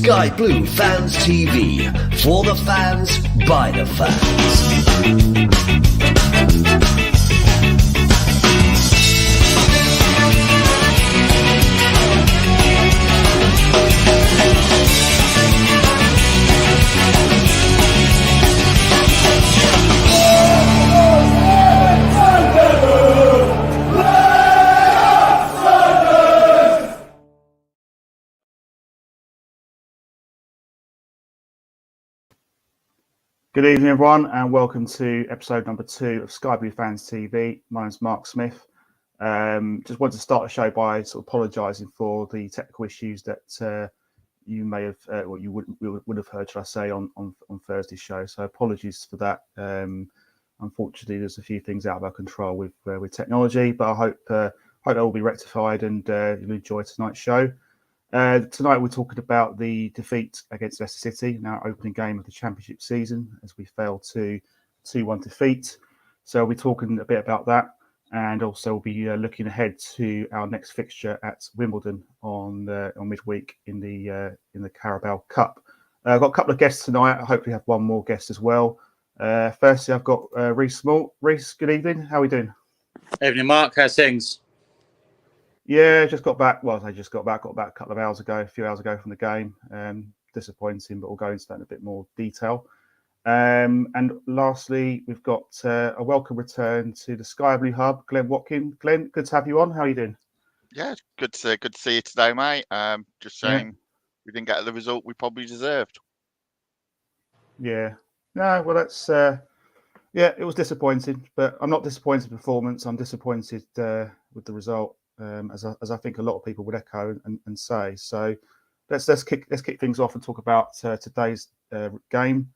Sky Blue Fans TV. For the fans, by the fans. Good evening, everyone, and welcome to episode number 2 of Sky Blue Fans TV. My name's Mark Smith. Just wanted to start the show by sort of apologising for the technical issues that you may have, you would have heard, should I say, on Thursday's show. So apologies for that. Unfortunately, there's a few things out of our control with technology, but I hope that will be rectified and you'll enjoy tonight's show. Tonight we're talking about the defeat against Leicester City, now opening game of the Championship season, as we failed to 2-1 defeat. So we'll be talking a bit about that, and also we'll be looking ahead to our next fixture at Wimbledon on midweek in the Carabao Cup. I've got a couple of guests tonight. I hopefully have one more guest as well. Firstly, I've got Reece Small. Reece, good evening. How are we doing? Evening, Mark. How's things? Yeah, just got back. Well, I just got back a couple of hours ago, a few hours ago from the game. Disappointing, but we'll go into that in a bit more detail. And lastly, we've got a welcome return to the Sky Blue Hub, Glenn Watkin. Glenn, good to have you on. How are you doing? Yeah, good to see you today, mate. Just saying, we didn't get the result we probably deserved. Yeah. No, well, that's it was disappointing, but I'm not disappointed with the performance. I'm disappointed with the result. As I think a lot of people would echo and say. So let's kick things off and talk about today's game.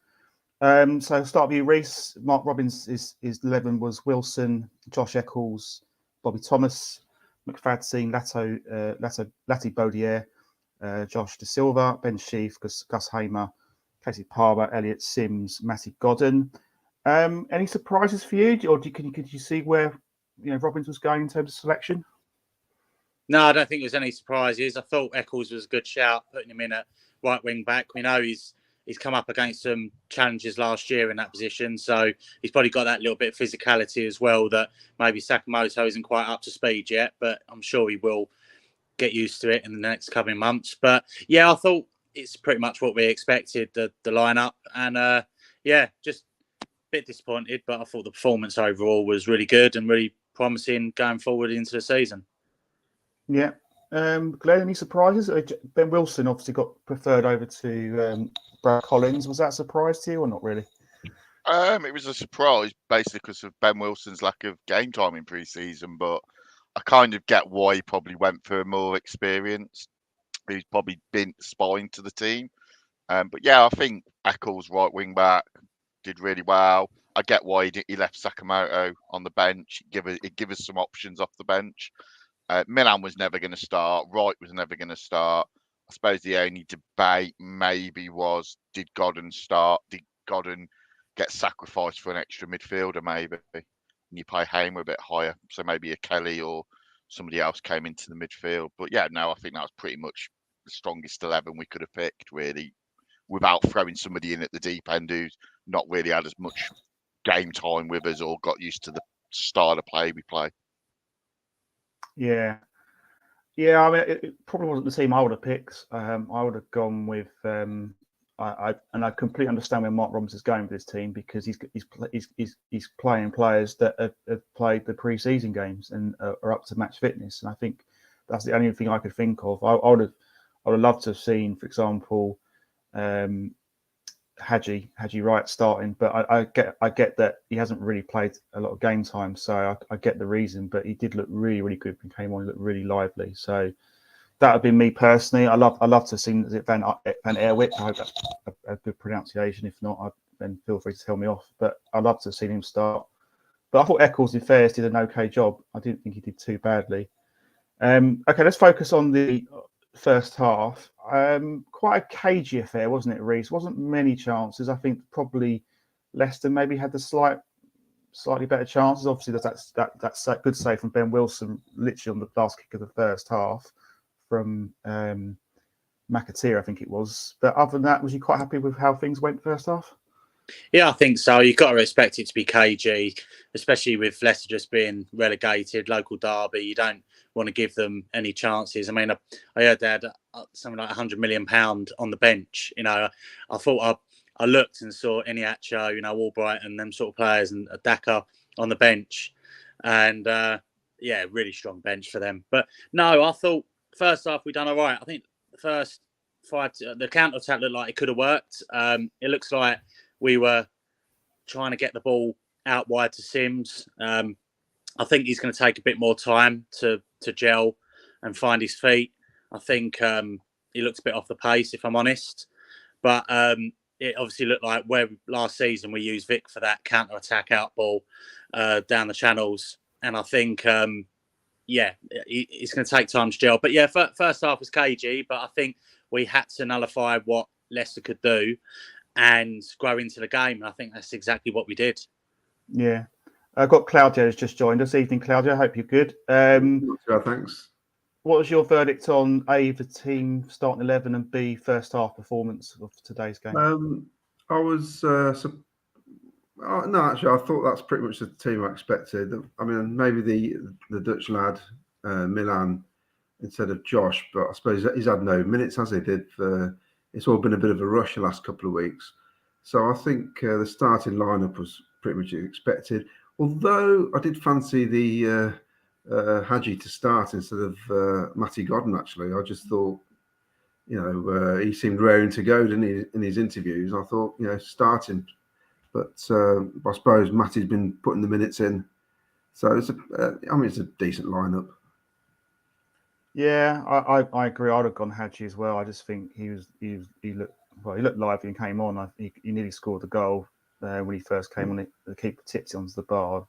So start with you, Reece. Mark Robins' his 11 was Wilson, Josh Eccles, Bobby Thomas, McFadden, Lati Baudier, Josh De Silva, Ben Sheaf, Gus Hamer, Casey Palmer, Elliot Sims, Matty Godden. Any surprises for you, or could you see where Robins was going in terms of selection? No, I don't think there's any surprises. I thought Eccles was a good shout, putting him in at right wing back. We know he's come up against some challenges last year in that position, so he's probably got that little bit of physicality as well that maybe Sakamoto isn't quite up to speed yet, but I'm sure he will get used to it in the next coming months. But yeah, I thought it's pretty much what we expected, the lineup, and just a bit disappointed, but I thought the performance overall was really good and really promising going forward into the season. Yeah. Glenn, any surprises? Ben Wilson obviously got preferred over to Brad Collins. Was that a surprise to you or not really? It was a surprise basically because of Ben Wilson's lack of game time in pre-season, but I kind of get why he probably went for more experience. He's probably been spine to the team. But yeah, I think Eccles, right wing back, did really well. I get why he left Sakamoto on the bench. Give us some options off the bench. Milan was never going to start. Wright was never going to start. I suppose the only debate maybe was, did Godden start? Did Godden get sacrificed for an extra midfielder maybe? And you play Hamer a bit higher. So maybe a Kelly or somebody else came into the midfield. But yeah, no, I think that was pretty much the strongest 11 we could have picked, really, without throwing somebody in at the deep end who's not really had as much game time with us or got used to the style of play we play. Yeah. I mean, it probably wasn't the team I would have picked. I would have gone with. I completely understand where Mark Robins is going with this team because he's playing players that have played the pre-season games and are up to match fitness, and I think that's the only thing I could think of. I would have loved to have seen, for example, Haji Wright starting, but I get that he hasn't really played a lot of game time, so I get the reason. But he did look really, really good when he came on. He looked really lively. So that would be me personally. I love to have seen Van Aerwijk. I hope that's a good pronunciation. If not, then feel free to tell me off. But I'd love to have seen him start. But I thought Eccles in fairness did an okay job. I didn't think he did too badly. Okay, let's focus on the first half. Quite a cagey affair, wasn't it, Reece? Wasn't many chances. I think probably Leicester maybe had the slightly better chances. Obviously, that's a good save from Ben Wilson, literally on the last kick of the first half from McAteer, I think it was. But other than that, was you quite happy with how things went first half? Yeah, I think so. You've got to expect it to be cagey, especially with Leicester just being relegated, local derby. You don't want to give them any chances. I mean, I heard they had something like £100 million on the bench. I thought I looked and saw Iniacho, Albright and them sort of players, and Daka on the bench. And really strong bench for them. But no, I thought first half we done all right. I think the first the counter attack looked like it could have worked. It looks like we were trying to get the ball out wide to Sims. I think he's going to take a bit more time to gel and find his feet. I think he looks a bit off the pace, if I'm honest. But it obviously looked like where last season we used Vic for that counter-attack out ball down the channels. And I think, it's going to take time to gel. But yeah, first half was cagey, but I think we had to nullify what Leicester could do and grow into the game. And I think that's exactly what we did. Yeah. I've got Claudio who's just joined us. Evening, Claudio. I hope you're good. Thanks. What was your verdict on A, the team starting 11, and B, first half performance of today's game? I was no, actually, I thought that's pretty much the team I expected. I mean, maybe the Dutch lad Milan instead of Josh, but I suppose he's had no minutes, has he? It's all been a bit of a rush the last couple of weeks. So I think the starting lineup was pretty much expected. Although I did fancy the Hadji to start instead of Matty Godden. Actually, I just thought, he seemed raring to go, didn't he, in his interviews? I thought, starting, but I suppose Matty's been putting the minutes in, so it's a decent lineup. Yeah, I agree. I'd have gone Hadji as well. I just think he looked lively and came on. He nearly scored the goal when he first came on. The keeper tipped it onto the bar.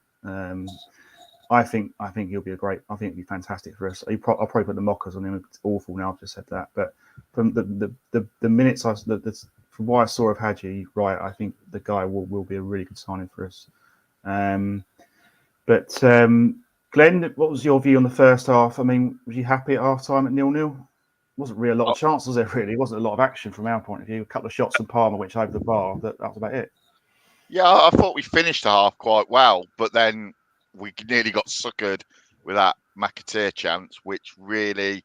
I think he'll be he'll be fantastic for us. I'll probably put the mockers on him. It's awful now. I've just said that, but from the minutes from what I saw of Hadji, right, I think the guy will be a really good signing for us. But Glenn, what was your view on the first half? I mean, was you happy at half time at 0-0? Wasn't really a lot of chances, was there? Really, it wasn't a lot of action from our point of view. A couple of shots from Palmer, which over the bar. That was about it. Yeah, I thought we finished the half quite well, but then we nearly got suckered with that McAteer chance, which really,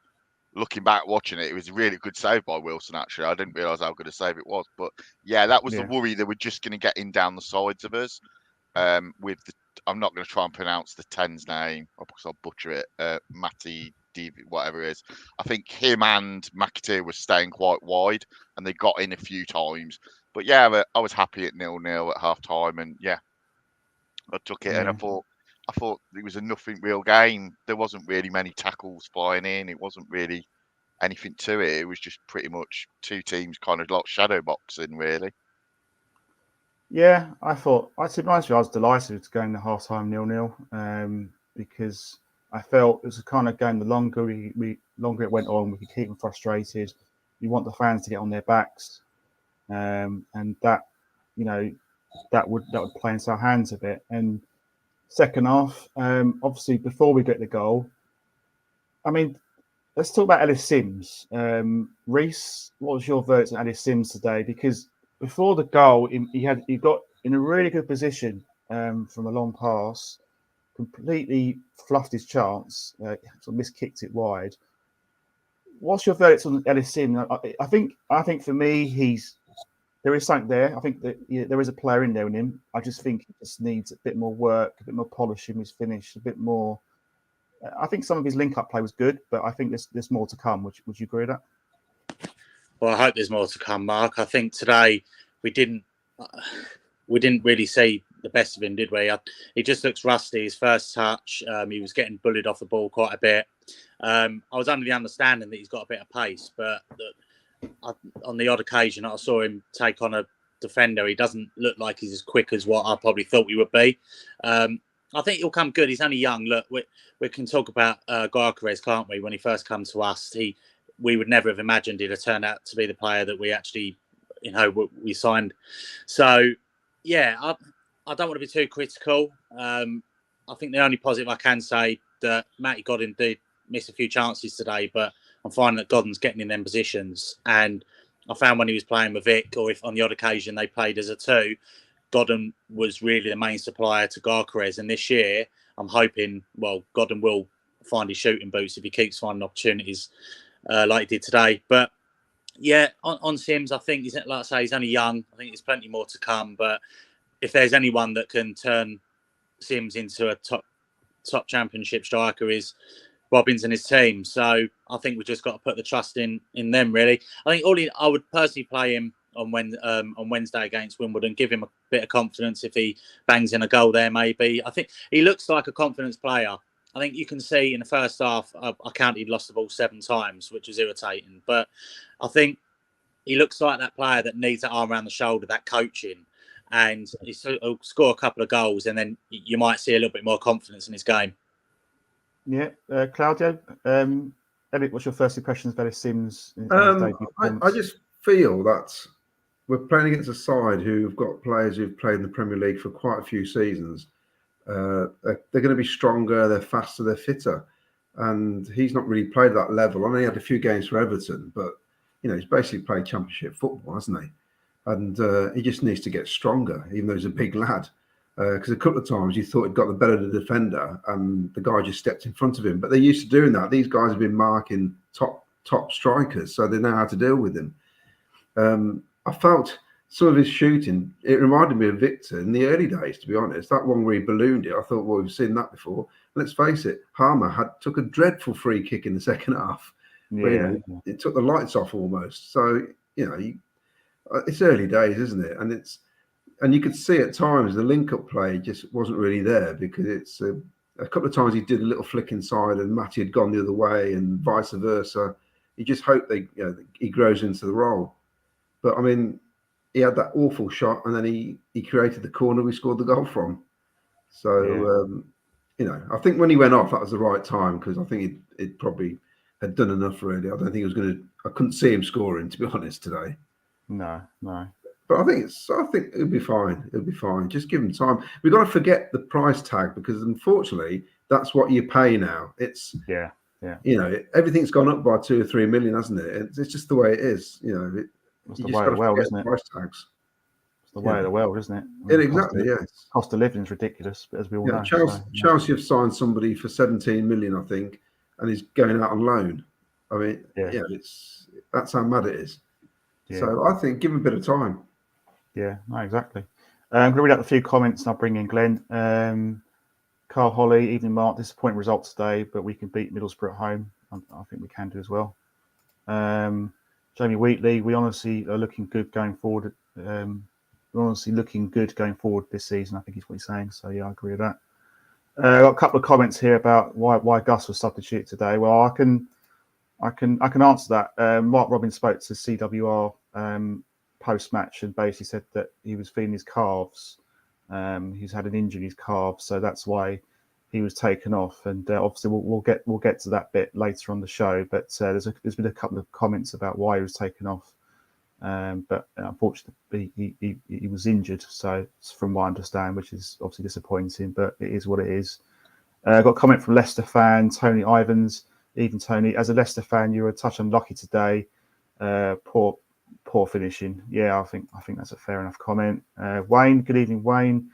looking back watching it, it was a really good save by Wilson, actually. I didn't realise how good a save it was. But yeah, that was the worry that we're just going to get in down the sides of us. I'm not going to try and pronounce the 10's name because I'll butcher it. Matty, whatever it is. I think him and McAteer were staying quite wide and they got in a few times. But yeah, I was happy at 0-0 at half time, and yeah, I took it and I thought it was a nothing real game. There wasn't really many tackles flying in. It wasn't really anything to it. It was just pretty much two teams kind of like shadow boxing, really. Yeah, I was delighted to go in the half time 0-0 because I felt it was a kind of game. The longer it went on, we could keep them frustrated. You want the fans to get on their backs, and that would play into our hands a bit. And second half, obviously before we get the goal, I mean, let's talk about Ellis Sims. Reese, what was your verdict on Ellis Sims today? Because before the goal, he got in a really good position from a long pass, completely fluffed his chance, sort of miskicked it wide. What's your verdict on Ellis Sims? I think for me, there is something there. I think that there is a player in there in him. I just think he just needs a bit more work, a bit more polish in his finish, a bit more. I think some of his link-up play was good, but I think there's more to come. Would you agree with that? Well, I hope there's more to come, Mark. I think today we didn't really see the best of him, did we? He just looks rusty. His first touch, he was getting bullied off the ball quite a bit. I was under the understanding that he's got a bit of pace, but on the odd occasion I saw him take on a defender, he doesn't look like he's as quick as what I probably thought he would be. I think he'll come good. He's only young. Look, we can talk about Gyökeres, can't we? When he first came to us, we would never have imagined he'd have turned out to be the player that we actually, we signed. So, yeah, I don't want to be too critical. I think the only positive I can say that Matty Godden did miss a few chances today, but I'm finding that Godden's getting in them positions. And I found when he was playing with Vic, or if on the odd occasion they played as a two, Godden was really the main supplier to Garquerez. And this year, I'm hoping, Godden will find his shooting boots if he keeps finding opportunities like he did today. But yeah, on Sims, I think like I say, he's only young. I think there's plenty more to come. But if there's anyone that can turn Sims into a top championship striker, is Robbins and his team. So I think we've just got to put the trust in them, really. I think I would personally play him on Wednesday against Wimbledon, give him a bit of confidence if he bangs in a goal there, maybe. I think he looks like a confidence player. I think you can see in the first half, I counted he'd lost the ball 7 times, which was irritating. But I think he looks like that player that needs that arm around the shoulder, that coaching. And he'll score a couple of goals, and then you might see a little bit more confidence in his game. Yeah, Claudio, Elliot, what's your first impressions about Sims? I just feel that we're playing against a side who've got players who've played in the Premier League for quite a few seasons. They're going to be stronger, they're faster, they're fitter, and he's not really played at that level. I know he had a few games for Everton, but he's basically played Championship football, hasn't he? And he just needs to get stronger, even though he's a big lad. Because a couple of times you thought he'd got the better of the defender, and the guy just stepped in front of him. But they're used to doing that. These guys have been marking top strikers, so they know how to deal with him. I felt some of his shooting, it reminded me of Victor in the early days, to be honest. That one where he ballooned it, I thought, well, we've seen that before. Let's face it, Harmer took a dreadful free kick in the second half. Where, it took the lights off almost. So, it's early days, isn't it? And you could see at times the link-up play just wasn't really there, because it's a couple of times he did a little flick inside and Matty had gone the other way and vice versa. You just hope he grows into the role. But I mean, he had that awful shot, and then he created the corner we scored the goal from. So I think when he went off, that was the right time, because I think it probably had done enough really. I don't think he was going to. I couldn't see him scoring, to be honest, today. No. But I think it'll be fine. It'll be fine. Just give him time. We've got to forget the price tag, because unfortunately, that's what you pay now. It's everything's gone up by 2 or 3 million, hasn't it? It's just the way it is. It's the way of the world, isn't it? Price tags. It's the way of the world, isn't it? Exactly. Yes. Cost of living is ridiculous, as we all know. Chelsea have signed somebody for 17 million, I think, and he's going out on loan. I mean, that's how mad it is. Yeah. So I think give him a bit of time. Yeah, no, exactly. I'm going to read out a few comments and I'll bring in Glenn. Carl Holly, evening Mark, disappointing result today, but we can beat Middlesbrough at home. I think we can do as well. Jamie Wheatley, we honestly are looking good going forward. We're honestly looking good going forward this season, I think is what he's saying. So yeah, I agree with that. I've got a couple of comments here about why Gus was substituted today. Well, I can answer that. Mark Robbins spoke to CWR post-match and basically said that he was feeling his calves. He's had an injury in his calves, so that's why he was taken off. And obviously we'll get to that bit later on the show. But there's been a couple of comments about why he was taken off. But unfortunately he was injured. So from what I understand, which is obviously disappointing, but it is what it is. I got a comment from Leicester fan Tony Ivans. Even Tony, as a Leicester fan, you were a touch unlucky today. Poor finishing. Yeah, I think that's a fair enough comment. Wayne, good evening, Wayne.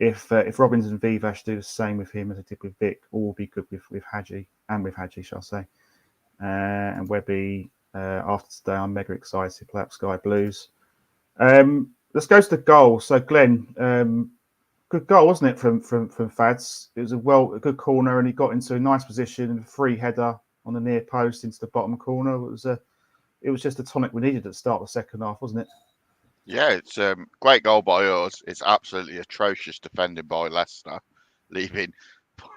If Robbins and Vivash do the same with him as they did with Vic, all will be good with Hadji, shall I say. And Webby, after today, I'm mega excited to play up Sky Blues. Let's go to the goal. So Glenn, good goal, wasn't it, from Fads? It was a good corner, and he got into a nice position, free header on the near post into the bottom corner. It was just a tonic we needed at the start of the second half, wasn't it? Yeah, it's a great goal by us. It's absolutely atrocious defending by Leicester, leaving.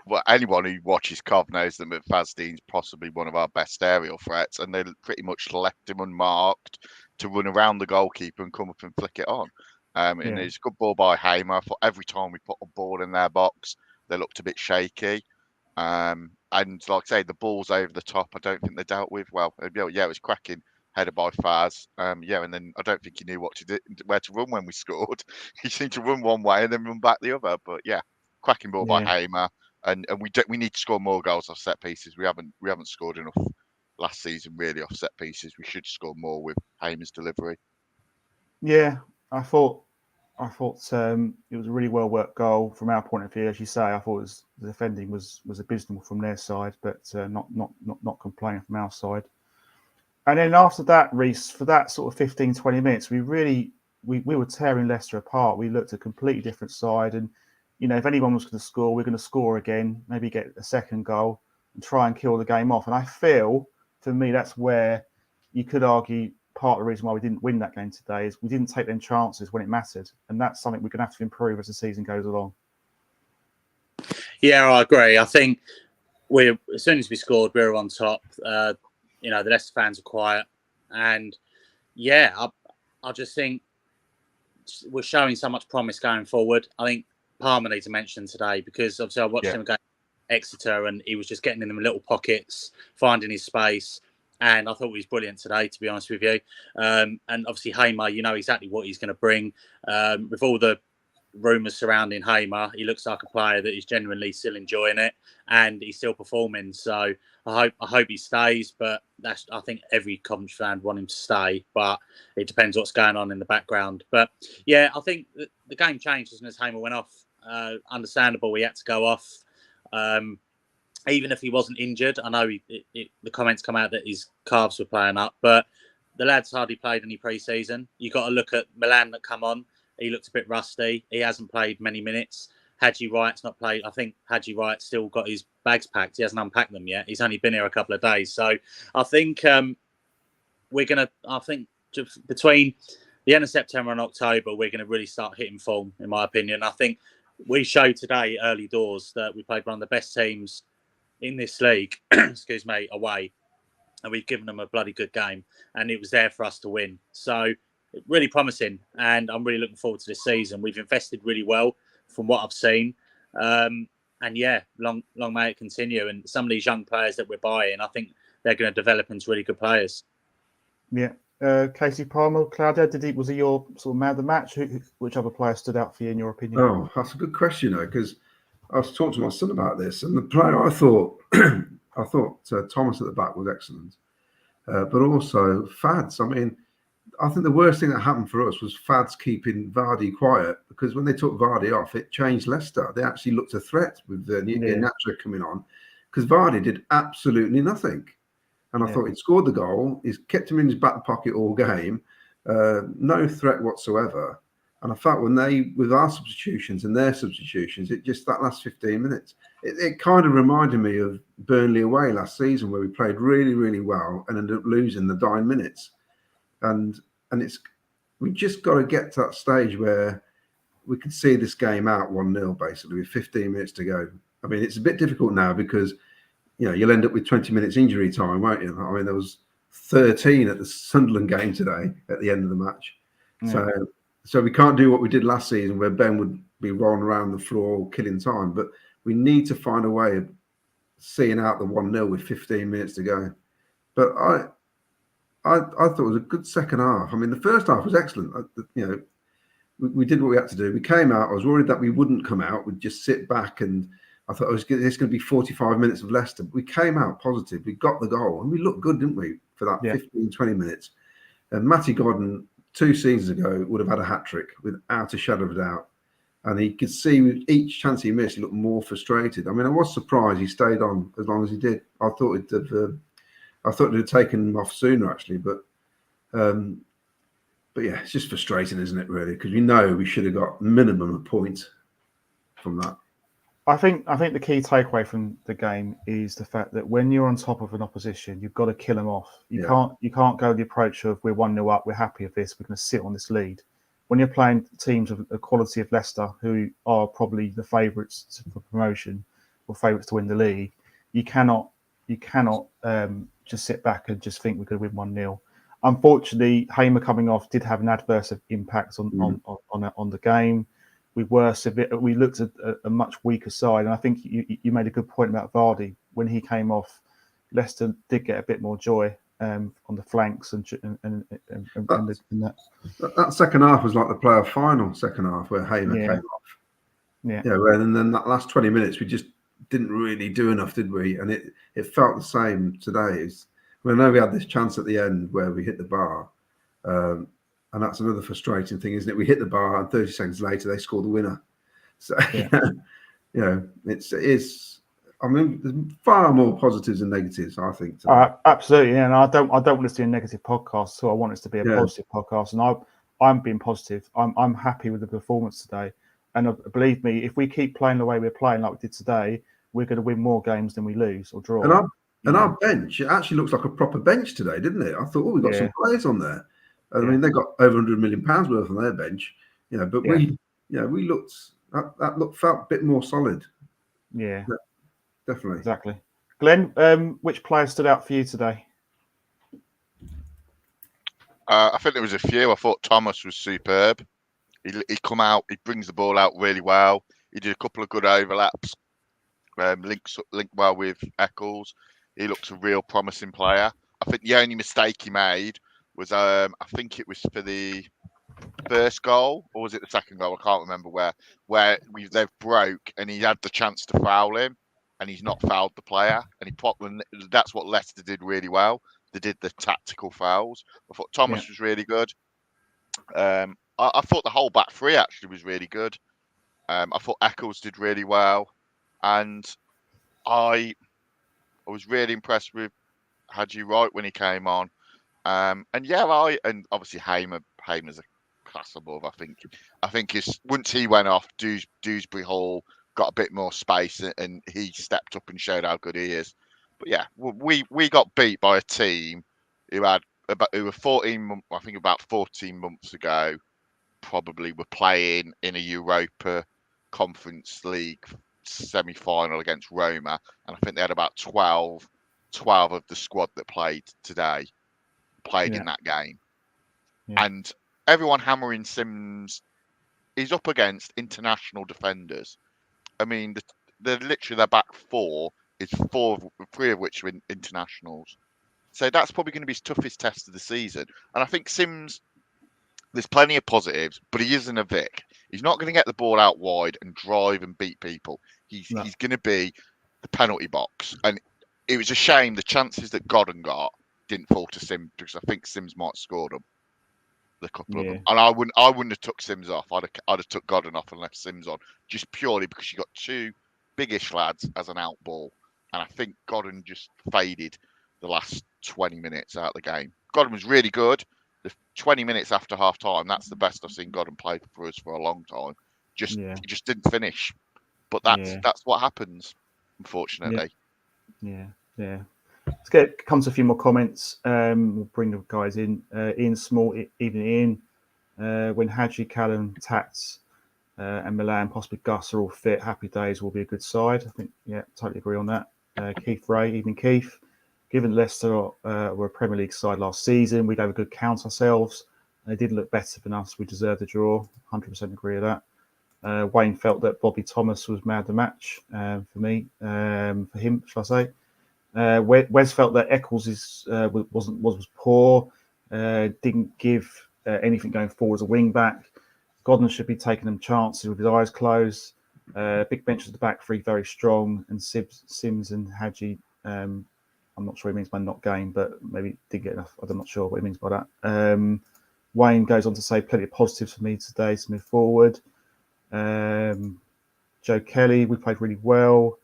Well, anyone who watches Cov knows that McFadden's possibly one of our best aerial threats, and they pretty much left him unmarked to run around the goalkeeper and come up and flick it on. And it's a good ball by Hamer. I thought every time we put a ball in their box, they looked a bit shaky. And like I say, the balls over the top, I don't think they dealt with well. Yeah, it was cracking header by Faz. And then I don't think he knew where to run when we scored. He seemed to run one way and then run back the other. But yeah, cracking ball by Hamer. And we need to score more goals off set pieces. We haven't scored enough last season, really off set pieces. We should score more with Hamer's delivery. Yeah, I thought it was a really well worked goal from our point of view. As you say, I thought the defending was abysmal from their side, but not complaining from our side. And then after that, Reece, for that sort of 15, 20 minutes, we were tearing Leicester apart. We looked a completely different side, and if anyone was going to score, we're going to score again, maybe get a second goal and try and kill the game off. And I feel, for me, that's where you could argue part of the reason why we didn't win that game today is we didn't take them chances when it mattered. And that's something we're going to have to improve as the season goes along. Yeah, I agree. I think as soon as we scored, we were on top. The Leicester fans are quiet. And yeah, I just think we're showing so much promise going forward. I think Palmer needs to mention today, because obviously I watched him against Exeter and he was just getting in them little pockets, finding his space. And I thought he was brilliant today, to be honest with you. And obviously Hamer, you know exactly what he's going to bring. With all the rumours surrounding Hamer, he looks like a player that is genuinely still enjoying it and he's still performing. So I hope he stays. But I think every Coventry fan want him to stay. But it depends what's going on in the background. But yeah, I think the game changed as Hamer went off. Understandable, he had to go off. Even if he wasn't injured, I know the comments come out that his calves were playing up, but the lad's hardly played any pre-season. You got to look at Milan that come on. He looked a bit rusty. He hasn't played many minutes. Haji Wright's not played. I think Haji Wright's still got his bags packed. He hasn't unpacked them yet. He's only been here a couple of days. So I think between the end of September and October, we're going to really start hitting form, in my opinion. I think we showed today, early doors, that we played one of the best teams in this league, away, and we've given them a bloody good game, and it was there for us to win. So really promising, and I'm really looking forward to this season. We've invested really well from what I've seen, and yeah, long may it continue. And some of these young players that we're buying, I think they're going to develop into really good players. Yeah. Casey Palmer, Claudia, was he your sort of man of the match? Which other player stood out for you in your opinion? Oh, that's a good question, though, because I was talking to my son about this, and the player I thought Thomas at the back was excellent, but also Fads. I mean, I think the worst thing that happened for us was Fads keeping Vardy quiet, because when they took Vardy off, it changed Leicester. They actually looked a threat with Iheanacho coming on, because Vardy did absolutely nothing. And I thought he'd scored the goal. He's kept him in his back pocket all game. No threat whatsoever. And I felt with our substitutions and their substitutions, that last 15 minutes, it kind of reminded me of Burnley away last season, where we played really, really well and ended up losing the dying minutes. And we just got to get to that stage where we could see this game out 1-0, basically, with 15 minutes to go. I mean, it's a bit difficult now because you'll end up with 20 minutes injury time, won't you? I mean, there was 13 at the Sunderland game today at the end of the match. Yeah. So we can't do what we did last season, where Ben would be rolling around the floor killing time. But we need to find a way of seeing out the 1-0 with 15 minutes to go. But I thought it was a good second half. I mean, the first half was excellent. We did what we had to do. We came out. I was worried that we wouldn't come out. We'd just sit back, and I thought it's going to be 45 minutes of Leicester. But we came out positive. We got the goal, and we looked good, didn't we, for that 15, 20 minutes. And Matty Godden, 2 seasons ago, would have had a hat-trick without a shadow of a doubt. And he could see with each chance he missed, he looked more frustrated. I mean, I was surprised he stayed on as long as he did. I thought it had taken him off sooner, actually. But yeah, it's just frustrating, isn't it, really? Because we know we should have got minimum a point from that. I think the key takeaway from the game is the fact that when you're on top of an opposition, you've got to kill them off. You can't go the approach of we're 1-0 up, we're happy with this, we're going to sit on this lead. When you're playing teams of the quality of Leicester, who are probably the favourites for promotion or favourites to win the league, you cannot just sit back and just think we're going to win 1-0. Unfortunately, Hamer coming off did have an adverse impact on the game. We looked at a much weaker side, and I think you made a good point about Vardy. When he came off, Leicester did get a bit more joy on the flanks and that. That second half was like the playoff final second half, where Hamer came off. Yeah, and then that last 20 minutes we just didn't really do enough, did we? And it felt the same today. I know we had this chance at the end where we hit the bar, and that's another frustrating thing, isn't it? We hit the bar, and 30 seconds later they score the winner. So Yeah. you know, it's. I mean, there's far more positives than negatives, I think. Today. Absolutely, yeah. And I don't want this to be a negative podcast, so I want this to be a positive podcast. And I'm being positive. I'm happy with the performance today. And believe me, if we keep playing the way we're playing like we did today, we're going to win more games than we lose or draw. And our bench, it actually looks like a proper bench today, didn't it? I thought, we've got some players on there. I mean, they got over £100 million worth on their bench, you know. But we looked felt a bit more solid. Yeah, definitely, exactly. Glenn, which player stood out for you today? I think there was a few. I thought Thomas was superb. He come out, he brings the ball out really well. He did a couple of good overlaps. Linked well with Eccles. He looks a real promising player. I think the only mistake he made was I think it was for the first goal, or was it the second goal? I can't remember where they've broke and he had the chance to foul him and he's not fouled the player, and that's what Leicester did really well. They did the tactical fouls. I thought Thomas was really good. I thought the whole back three actually was really good. I thought Eccles did really well, and I was really impressed with Hadji Wright when he came on. And obviously Hamer's a class above. I think once he went off, Dewsbury Hall got a bit more space and he stepped up and showed how good he is. But yeah, we got beat by a team who were 14 months ago, probably were playing in a Europa Conference League semi-final against Roma, and I think they had about 12 of the squad that played today in that game. And everyone hammering Sims is up against international defenders. I mean, they're literally their back four is three of which are internationals. So that's probably going to be his toughest test of the season. And I think Sims, there's plenty of positives, but he isn't a Vic. He's not going to get the ball out wide and drive and beat people. He's going to be the penalty box. And it was a shame the chances that Godden got didn't fall to Sims, because I think Sims might have scored them. The couple of them. And I wouldn't have took Sims off. I'd have took Godden off and left Sims on, just purely because you got two biggish lads as an out ball. And I think Godden just faded the last 20 minutes out of the game. Godden was really good. The 20 minutes after half time, that's the best I've seen Godden play for us for a long time. He just didn't finish. But that's what happens, unfortunately. Yeah. Let's come to a few more comments. We'll bring the guys in. Ian Small, even Ian. When Hadji, Callum, Tats, and Milan, possibly Gus, are all fit, happy days will be a good side. I think, totally agree on that. Keith Ray, evening Keith. Given Leicester were a Premier League side last season, we'd have a good count ourselves. They did look better than us. We deserved a draw. 100% agree with that. Wayne felt that Bobby Thomas was man of the match for me. For him, shall I say? Wes felt that Eccles was poor. Didn't give anything going forward as a wing back. Godden should be taking them chances with his eyes closed. Big bench at the back three, very strong. And Sims and Hadji. I'm not sure what he means by not game, but maybe did get enough. I'm not sure what he means by that. Wayne goes on to say plenty of positives for me today to move forward. Joe Kelly, we played really well.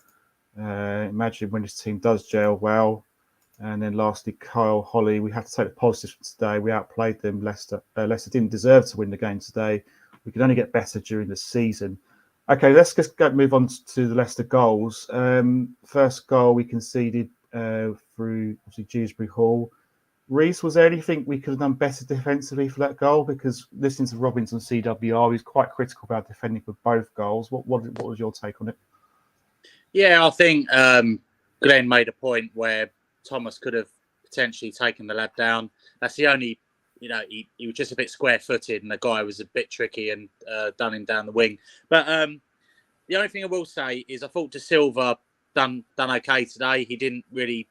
Imagine when this team does gel well. And then lastly, Kyle Holly, we have to take the positives from today. We outplayed them. Leicester didn't deserve to win the game today. We could only get better during the season. Okay, let's just move on to the Leicester goals. First goal we conceded through obviously Dewsbury Hall. Reece, was there anything we could have done better defensively for that goal? Because listening to Robinson CWR, he's quite critical about defending for both goals. What was your take on it? Yeah, I think Glenn made a point where Thomas could have potentially taken the lad down. That's the only, he was just a bit square-footed and the guy was a bit tricky and done him down the wing. But the only thing I will say is I thought De Silva done okay today. He didn't really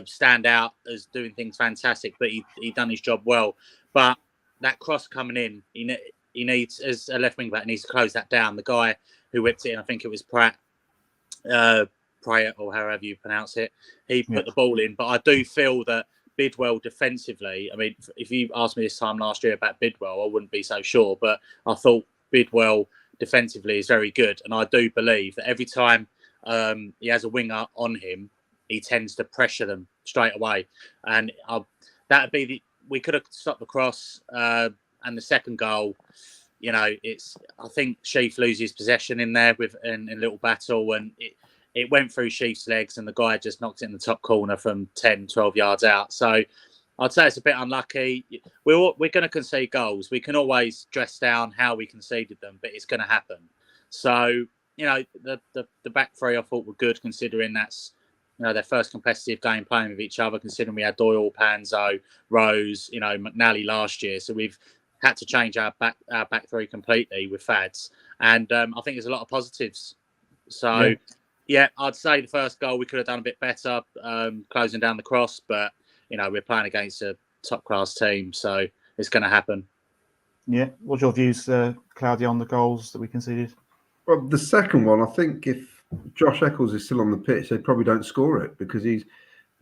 stand out as doing things fantastic, but he done his job well. But that cross coming in, he needs, as a left wing back, needs to close that down. The guy who whipped it in, I think it was Pratt, Prayat, or however you pronounce it. He put the ball in, but I do feel that Bidwell defensively, I mean, if you asked me this time last year about Bidwell, I wouldn't be so sure, but I thought Bidwell defensively is very good. And I do believe that every time he has a winger on him, he tends to pressure them straight away. And that would be we could have stopped the cross, and the second goal, you know, I think Sheaf loses possession in there in a little battle, and it went through Sheaf's legs, and the guy just knocked it in the top corner from 10, 12 yards out. So I'd say it's a bit unlucky. We're going to concede goals. We can always dress down how we conceded them, but it's going to happen. So, you know, the back three I thought were good, considering that's, you know, their first competitive game playing with each other, considering we had Doyle, Panzo, Rose, you know, McNally last year. So we've had to change our back three completely with Fads. And I think there's a lot of positives. So, yeah, I'd say the first goal we could have done a bit better, closing down the cross. But, you know, we're playing against a top-class team, so it's going to happen. Yeah. What's your views, Claudia, on the goals that we conceded? Well, the second one, I think if Josh Eccles is still on the pitch, they probably don't score it because he's.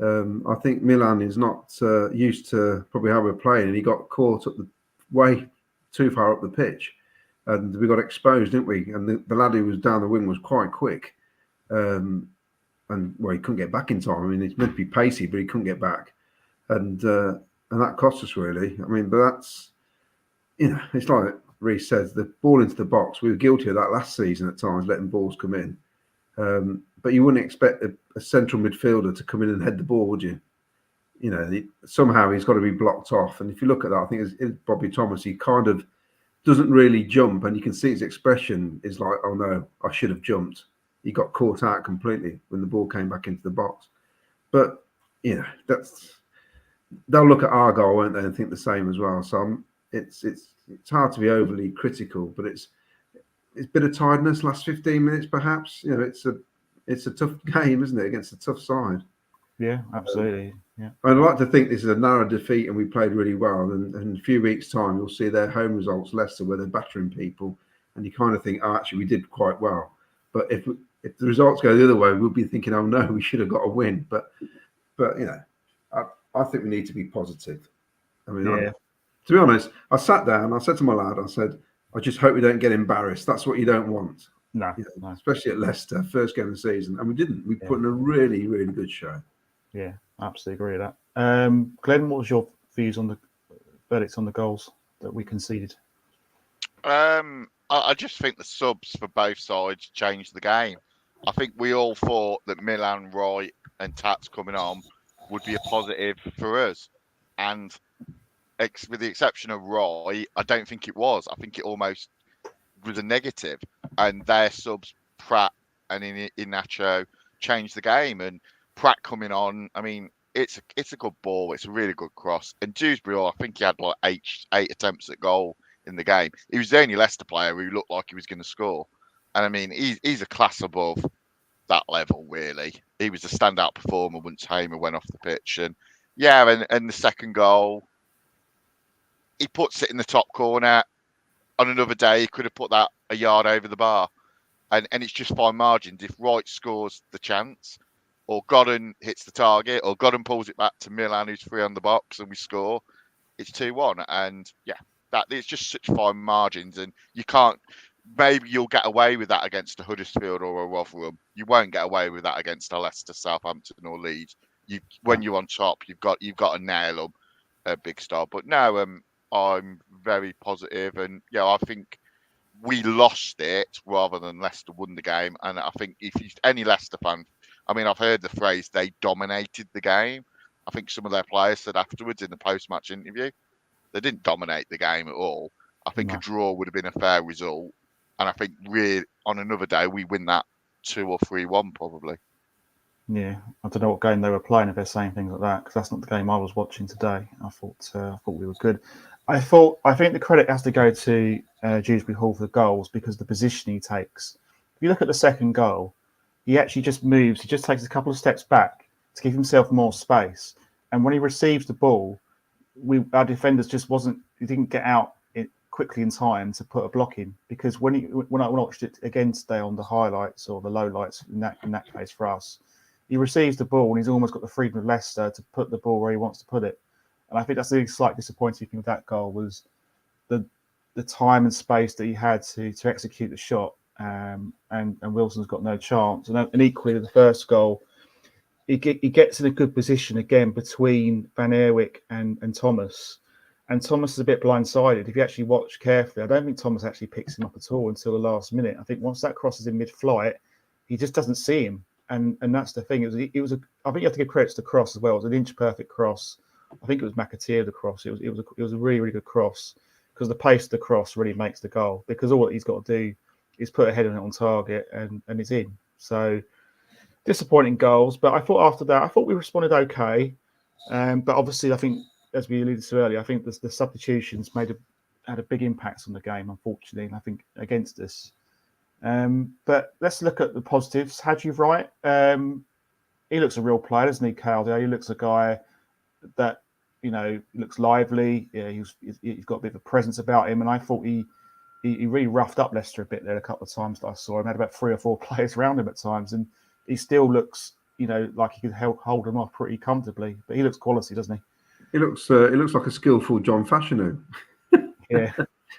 I think Milan is not used to probably how we're playing, and he got caught up the way too far up the pitch, and we got exposed, didn't we? And the lad who was down the wing was quite quick, and well, he couldn't get back in time. I mean, it's meant to be pacey, but he couldn't get back, and that cost us really. I mean, but that's, you know, it's like Reece says, the ball into the box. We were guilty of that last season at times, letting balls come in. But you wouldn't expect a central midfielder to come in and head the ball, would you? You know, somehow he's got to be blocked off. And if you look at that, I think it's Bobby Thomas. He kind of doesn't really jump, and you can see his expression is like, "Oh no, I should have jumped." He got caught out completely when the ball came back into the box. But you know, they'll look at our goal, won't they, and think the same as well. So it's hard to be overly critical, but it's a bit of tiredness last 15 minutes, perhaps. You know, it's a tough game, isn't it, against a tough side? Yeah, absolutely. Yeah, I'd like to think this is a narrow defeat and we played really well. And in a few weeks' time, you'll see their home results, Leicester, where they're battering people, and you kind of think, oh, actually, we did quite well. But if the results go the other way, we'll be thinking, oh no, we should have got a win. But you know, I think we need to be positive. I mean, to be honest, I sat down, I said to my lad, I said, I just hope we don't get embarrassed. That's what you don't want. No, you know, no. Especially at Leicester, first game of the season. And we didn't. We put in a really, really good show. Yeah, absolutely agree with that. Glenn, what was your views on the verdicts on the goals that we conceded? I just think the subs for both sides changed the game. I think we all thought that Milan, Roy and Tats coming on would be a positive for us. And with the exception of Roy, I don't think it was. I think it almost was a negative. And their subs, Pratt and Inacho, changed the game. And Pratt coming on, I mean, it's a good ball. It's a really good cross. And Dewsbury, I think he had like eight attempts at goal in the game. He was the only Leicester player who looked like he was going to score. And I mean, he's a class above that level, really. He was a standout performer once Hamer went off the pitch. And yeah, and the second goal, he puts it in the top corner. On another day, he could have put that a yard over the bar. And it's just fine margins. If Wright scores the chance, or Godden hits the target, or Godden pulls it back to Milan, who's free on the box, and we score, it's 2-1. And yeah, it's just such fine margins. And you can't, maybe you'll get away with that against a Huddersfield or a Rotherham. You won't get away with that against a Leicester, Southampton, or Leeds. When you're on top, you've got to nail them, a big star. But no, I'm very positive, and yeah, I think we lost it rather than Leicester won the game. And I think if any Leicester fan, I mean, I've heard the phrase they dominated the game. I think some of their players said afterwards in the post-match interview, they didn't dominate the game at all. I think a draw would have been a fair result. And I think really on another day, we win that 2 or 3-1 probably. Yeah, I don't know what game they were playing if they're saying things like that, because that's not the game I was watching today. I thought we were good. I think the credit has to go to Dewsbury Hall for the goals because of the position he takes. If you look at the second goal, he actually just moves. He just takes a couple of steps back to give himself more space. And when he receives the ball, our defenders just he didn't get out quickly in time to put a block in, because when I watched it again today on the highlights or the lowlights in that case for us, he receives the ball and he's almost got the freedom of Leicester to put the ball where he wants to put it. And I think that's the slight disappointing thing with that goal was the time and space that he had to execute the shot, and Wilson's got no chance. And equally, the first goal, he gets in a good position again between Van Eerwyck and Thomas. And Thomas is a bit blindsided. If you actually watch carefully, I don't think Thomas actually picks him up at all until the last minute. I think once that crosses in mid-flight, he just doesn't see him. And that's the thing. I think you have to give credit to the cross as well. It was an inch-perfect cross. I think it was McAteer the cross. It was a really, really good cross, because the pace of the cross really makes the goal, because all that he's got to do is put a head on it on target and it's in. So disappointing goals. But I thought after that, we responded okay. But obviously, I think, as we alluded to earlier, I think the substitutions had a big impact on the game, unfortunately, and I think against us. But let's look at the positives. Hadji Wright, he looks a real player, doesn't he, Caldio? He looks a guy that, looks lively. Yeah, he's got a bit of a presence about him, and I thought he really roughed up Leicester a bit there a couple of times that I saw him. Had about 3 or 4 players around him at times, and he still looks, like he could hold them off pretty comfortably. But he looks quality, doesn't he? He looks like a skillful John Fashanu. Yeah,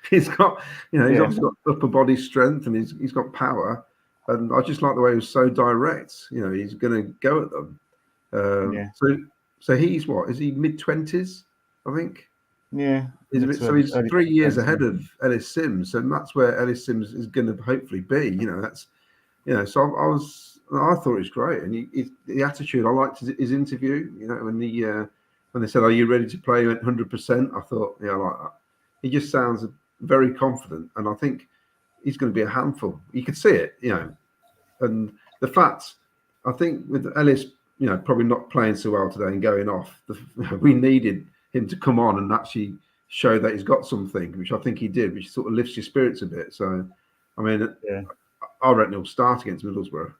he's got, he's obviously got upper body strength and he's got power. And I just like the way he was so direct. He's going to go at them. So he's what? Is he mid-20s? I think. Yeah. He's 3 years ahead of Ellis Sims, and that's where Ellis Sims is going to hopefully be. So I thought it was great, and the attitude. I liked his interview. When they said, "Are you ready to play at 100%?" I thought, yeah, I like that. He just sounds very confident, and I think he's going to be a handful. You could see it, and the fact, I think with Ellis, probably not playing so well today and going off, we needed him to come on and actually show that he's got something, which I think he did, which sort of lifts your spirits a bit. So, I mean, I reckon he'll start against Middlesbrough.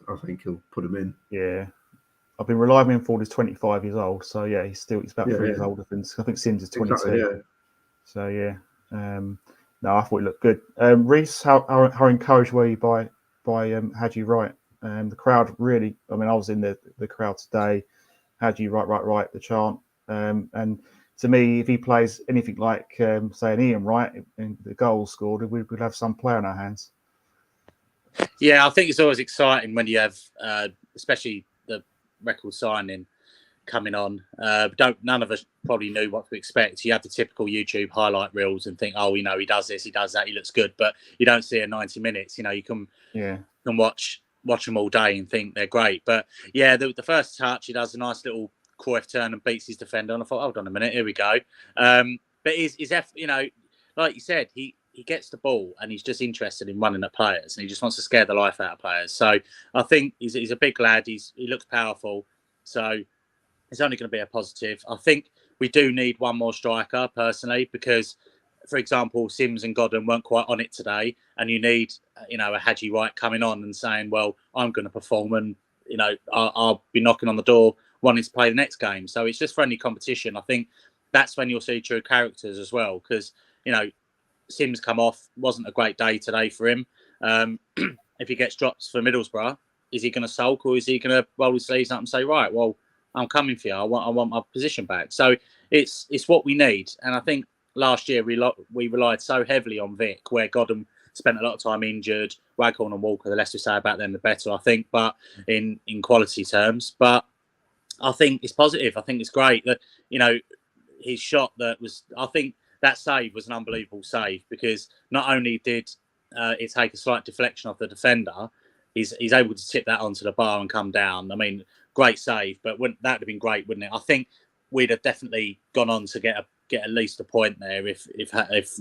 I think he'll put him in. Yeah. I've been relying on him for he's 25 years old. So, yeah, he's about 3 years older than, I think Sims is 22. Exactly, yeah. So, yeah. No, I thought he looked good. Reece, how encouraged were you by Hadji Wright? The crowd really, I was in the crowd today. Hadji Wright, the chant. And to me, if he plays anything like, say, an Ian Wright, and the goal scored, we'd have some player in our hands. Yeah, I think it's always exciting when you have, especially the record signing coming on. None of us probably knew what to expect. You have the typical YouTube highlight reels and think, oh, he does this, he does that, he looks good, but you don't see it 90 minutes. You can watch them all day and think they're great. But yeah, the first touch, he does a nice little Cruyff turn and beats his defender. And I thought, hold on a minute, here we go. But he's like you said, he gets the ball and he's just interested in running at players and he just wants to scare the life out of players. So I think he's a big lad. He looks powerful. So it's only going to be a positive. I think we do need one more striker personally, because, for example, Sims and Godden weren't quite on it today, and you need, a Hadji Wright coming on and saying, well, I'm going to perform and, I'll be knocking on the door wanting to play the next game. So it's just friendly competition. I think that's when you'll see true characters as well, because, Sims come off, wasn't a great day today for him. If he gets dropped for Middlesbrough, is he going to sulk, or is he going to roll his sleeves up and say, right, well, I'm coming for you. I want my position back. So it's what we need. And I think last year we relied so heavily on Vic, where Godden spent a lot of time injured. Waghorn and Walker, the less we say about them, the better, I think, but in quality terms. But I think it's positive. I think it's great that, his shot I think that save was an unbelievable save, because not only did it take a slight deflection off the defender, he's able to tip that onto the bar and come down. I mean, great save, but that would have been great, wouldn't it? I think we'd have definitely gone on to get at least a point there if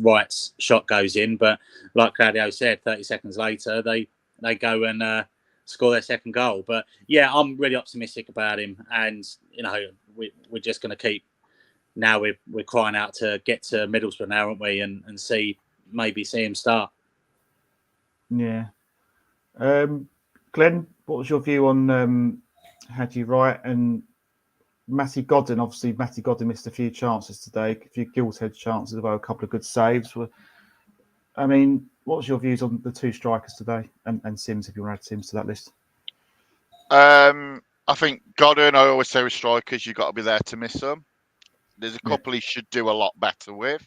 Wright's shot goes in. But like Claudio said, 30 seconds later, they go and score their second goal. But yeah, I'm really optimistic about him, and we're just going to keep. Now we're crying out to get to Middlesbrough now, aren't we? And see him start. Yeah. Glenn, what was your view on Hadji Wright, and Matty Godden missed a few chances today, a few gilt-edged chances, although a couple of good saves. I mean, what's your views on the two strikers today, and Sims, if you want to add Sims to that list? I think Godden, I always say with strikers, you've got to be there to miss them. There's a couple he should do a lot better with,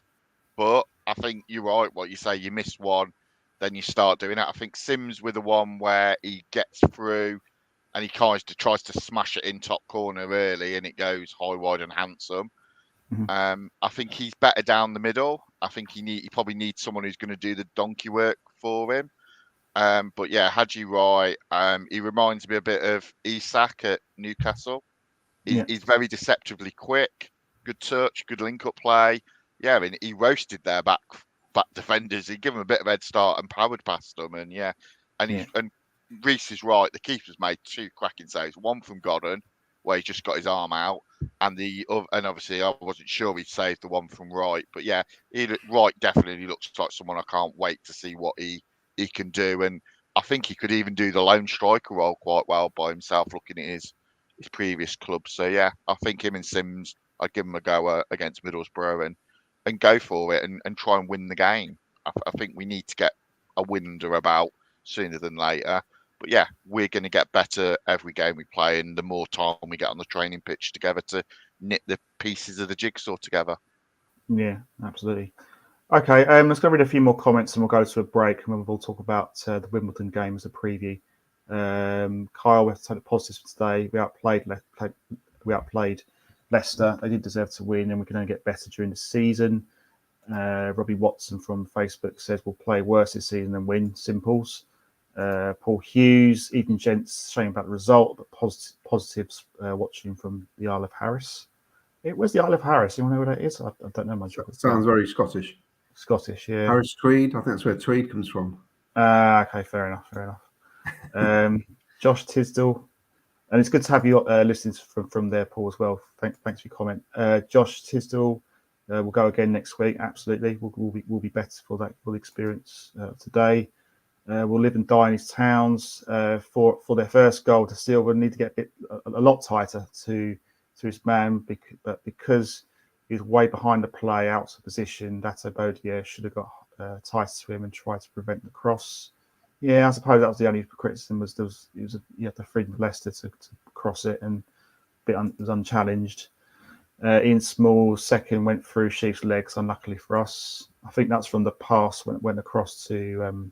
but I think you're right. What you say, you miss one, then you start doing it. I think Sims with the one where he gets through and he tries to smash it in top corner early, and it goes high, wide, and handsome. Mm-hmm. I think he's better down the middle. I think he probably needs someone who's going to do the donkey work for him. But yeah, Haji right. He reminds me a bit of Isak at Newcastle. He's very deceptively quick, good touch, good link-up play. Yeah, I mean, he roasted their back defenders. He gave them a bit of head start and powered past them. And and Reece is right. The keeper's made two cracking saves. One from Godden, where he's just got his arm out, and obviously I wasn't sure he saved the one from Wright. But yeah, Wright definitely looks like someone I can't wait to see what he can do. And I think he could even do the lone striker role quite well by himself, looking at his previous club. So yeah, I think him and Sims, I'd give him a go against Middlesbrough and go for it and try and win the game. I think we need to get a win or about sooner than later. But yeah, we're going to get better every game we play, and the more time we get on the training pitch together to knit the pieces of the jigsaw together. Yeah, absolutely. Okay, let's go read a few more comments and we'll go to a break, and we'll talk about the Wimbledon game as a preview. Kyle, we have to take the positives for today. We outplayed Leicester. They did deserve to win, and we can only get better during the season. Robbie Watson from Facebook says we'll play worse this season than win. Simples. Paul Hughes, Eden Gents, shame about the result, but positives watching from the Isle of Harris. Where's the Isle of Harris? You want to know where that is? I don't know much. Sounds very Scottish. Scottish, yeah. Harris Tweed. I think that's where Tweed comes from. Okay, fair enough. Josh Tisdall, and it's good to have you listening from there, Paul, as well. Thanks for your comment. Josh Tisdall, we'll go again next week. Absolutely, we'll be better for that full experience today. We'll live and die in his towns. For their first goal to steal, we'll need to get a lot tighter to his man, but because he's way behind the play, out of position, that Abodia should have got tight to him and tried to prevent the cross. Yeah, I suppose that was the only criticism you had the freedom of Leicester to cross it, and it was unchallenged. Ian Small's second went through Sheaf's legs, unluckily for us. I think that's from the pass when it went across to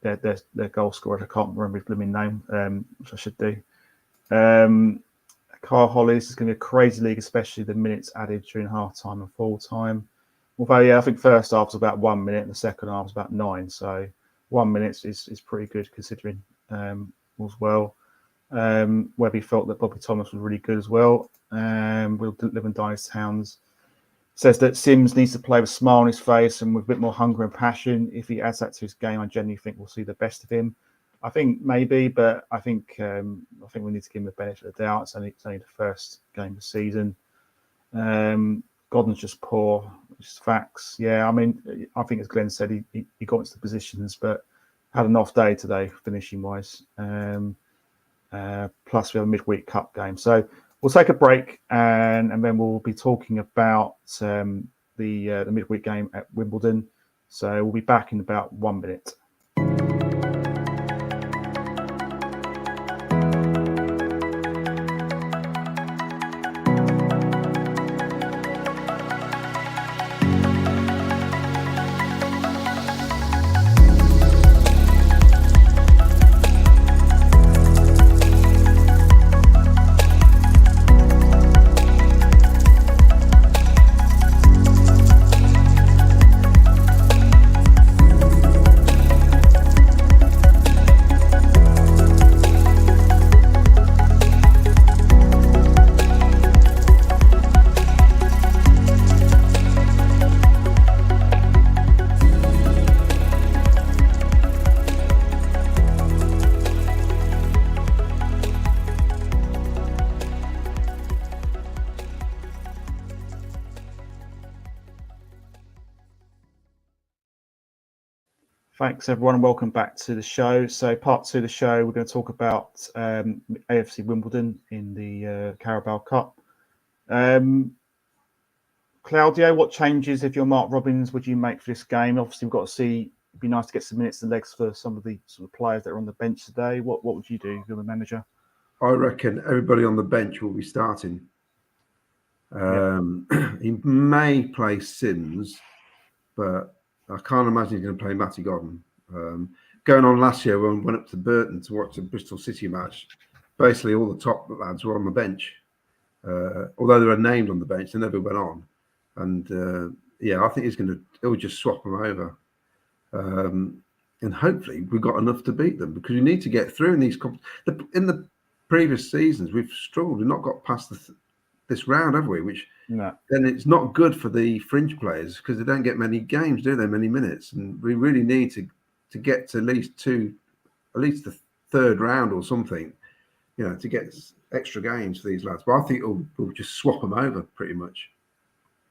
their goal scorer. I can't remember his blooming name, which I should do. Carl Hollis is going to be a crazy league, especially the minutes added during half-time and full-time. Although, yeah, I think first half was about 1 minute and the second half was about 9. So 1 minute is pretty good considering as well. Webby felt that Bobby Thomas was really good as well. We'll live and die in his towns. Says that Sims needs to play with a smile on his face and with a bit more hunger and passion. If he adds that to his game, I genuinely think we'll see the best of him. I think maybe, but I think we need to give him the benefit of the doubt. It's only the first game of the season. Godden's just poor, which is facts. Yeah, I mean, I think as Glenn said, he got into the positions, but had an off day today, finishing wise. Plus, we have a midweek cup game, so we'll take a break and then we'll be talking about the midweek game at Wimbledon. So we'll be back in about 1 minute. Thanks, everyone, and welcome back to the show. So, part 2 of the show, we're going to talk about AFC Wimbledon in the Carabao Cup. Claudio, what changes, if you're Mark Robbins, would you make for this game? Obviously, we've got to see. It'd be nice to get some minutes and legs for some of the sort of players that are on the bench today. What would you do if you're the manager? I reckon everybody on the bench will be starting. He may play Sims, but I can't imagine he's going to play Matty Godden. Going on last year when we went up to Burton to watch the Bristol City match, basically all the top lads were on the bench. Although they were named on the bench, they never went on. And I think he'll just swap them over. And hopefully we've got enough to beat them, because we need to get through in these in the previous seasons we've struggled. We've not got past this round, have we? Which then it's not good for the fringe players, because they don't get many games, do they? Many minutes, and we really need to get to at least the third round or something, to get extra games for these lads. But I think we'll just swap them over pretty much.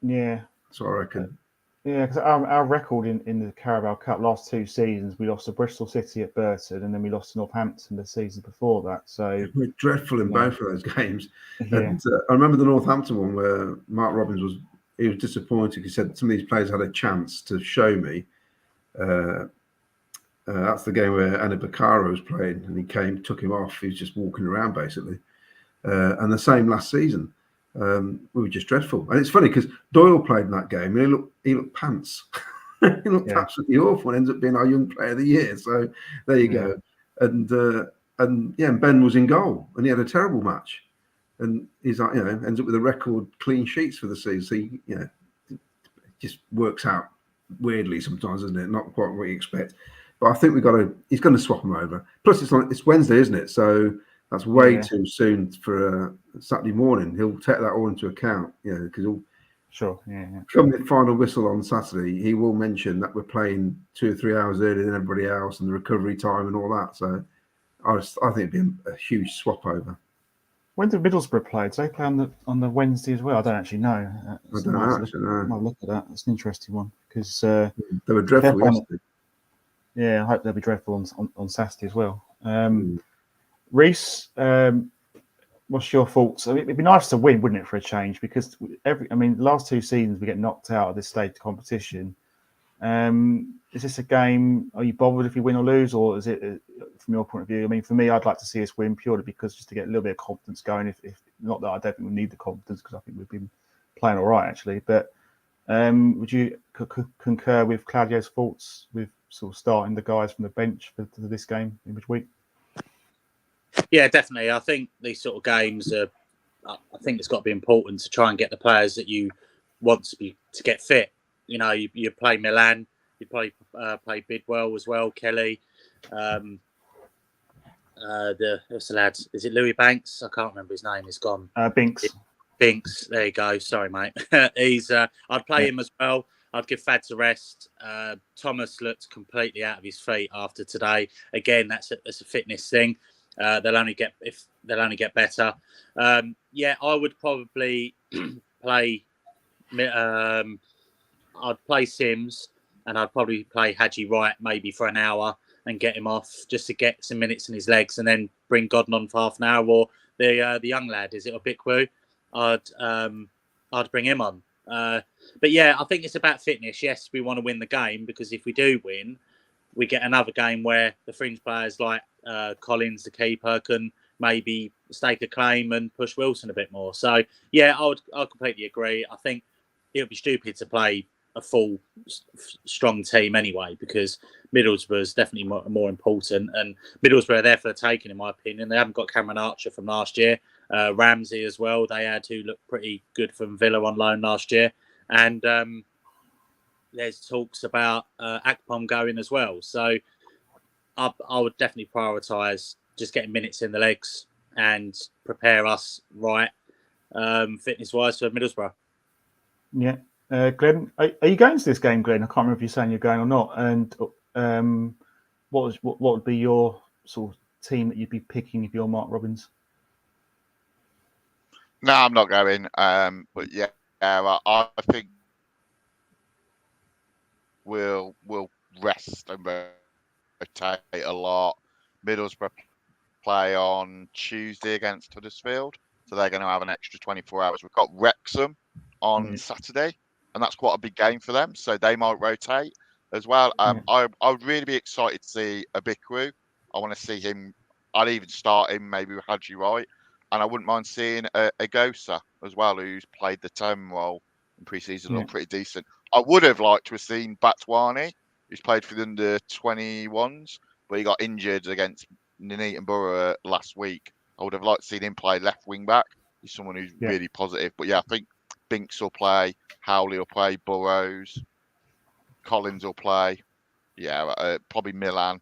Yeah, that's what I reckon. Yeah, because our record in the Carabao Cup last 2 seasons, we lost to Bristol City at Burton, and then we lost to Northampton the season before that. So we're dreadful in both of those games. Yeah. And I remember the Northampton one where Mark Robbins was disappointed. He said some of these players had a chance to show me. That's the game where Anna Bakara was playing, and he took him off. He was just walking around basically. And the same last season. We were just dreadful. And it's funny because Doyle played in that game and he looked pants. He looked absolutely awful and ends up being our young player of the year. So there you go. And Ben was in goal and he had a terrible match. And he's like, ends up with a record clean sheets for the season. So it just works out weirdly sometimes, doesn't it? Not quite what you expect. But I think he's going to swap them over. Plus it's Wednesday, isn't it? So that's way too soon for Saturday morning. He'll take that all into account, because he'll come the final whistle on Saturday. He will mention that we're playing 2 or 3 hours earlier than everybody else, and the recovery time and all that. So I think it'd be a huge swap over. When did Middlesbrough play? Do they play on the Wednesday as well? I don't actually know. I don't know. I'll look at that. It's an interesting one because they were dreadful yesterday. Yeah, I hope they'll be dreadful on Saturday as well. Reese, what's your thoughts? I mean, it'd be nice to win, wouldn't it, for a change? Because the last 2 seasons we get knocked out of this stage of competition. Is this a game? Are you bothered if you win or lose, or is it from your point of view? I mean, for me, I'd like to see us win purely because just to get a little bit of confidence going. If not that I don't think we need the confidence, because I think we've been playing all right actually. But would you concur with Claudio's thoughts with sort of starting the guys from the bench for this game in midweek? Yeah, definitely. I think these sort of games I think it's got to be important to try and get the players that you want to get fit. You play Milan, you play Bidwell as well, Kelly. What's the lad? Is it Louis Banks? I can't remember his name. He's gone. Binks. There you go. Sorry, mate. I'd play him as well. I'd give Fads a rest. Thomas looked completely out of his feet after today. Again, that's a fitness thing. They'll only get better. I would probably play. I'd play Sims, and I'd probably play Hadji Wright maybe for an hour and get him off just to get some minutes in his legs, and then bring Godden on for half an hour, or the young lad, is it Obikwu? I'd bring him on. But yeah, I think it's about fitness. Yes, we want to win the game, because if we do win, we get another game where the fringe players like Collins, the keeper, can maybe stake a claim and push Wilson a bit more. So yeah, I completely agree. I think it would be stupid to play a full strong team anyway, because Middlesbrough is definitely more important, and Middlesbrough are there for the taking, in my opinion. They haven't got Cameron Archer from last year, Ramsey as well. They had, who looked pretty good from Villa on loan last year, and there's talks about Akpom going as well. So I would definitely prioritise just getting minutes in the legs and prepare us right, fitness-wise, for Middlesbrough. Yeah. Glenn, are you going to this game, Glenn? I can't remember if you're saying you're going or not. And what would be your sort of team that you'd be picking if you're Mark Robbins? No, I'm not going. But yeah, I think we'll rest and rotate a lot. Middlesbrough play on Tuesday against Huddersfield, so they're going to have an extra 24 hours. We've got Wrexham on Saturday, and that's quite a big game for them, so they might rotate as well. I would really be excited to see a Bikru. I want to see him. I'd even start him maybe with Hadji Wright, and I wouldn't mind seeing a Gosa as well, who's played the 10 role in pre-season, look pretty decent. I would have liked to have seen Batwani, who's played for the under 21s, but he got injured against Nuneaton Borough last week. I would have liked to see him play left wing back. He's someone who's really positive. But yeah, I think Binks will play, Howley will play, Burrows, Collins will play. Yeah, probably Milan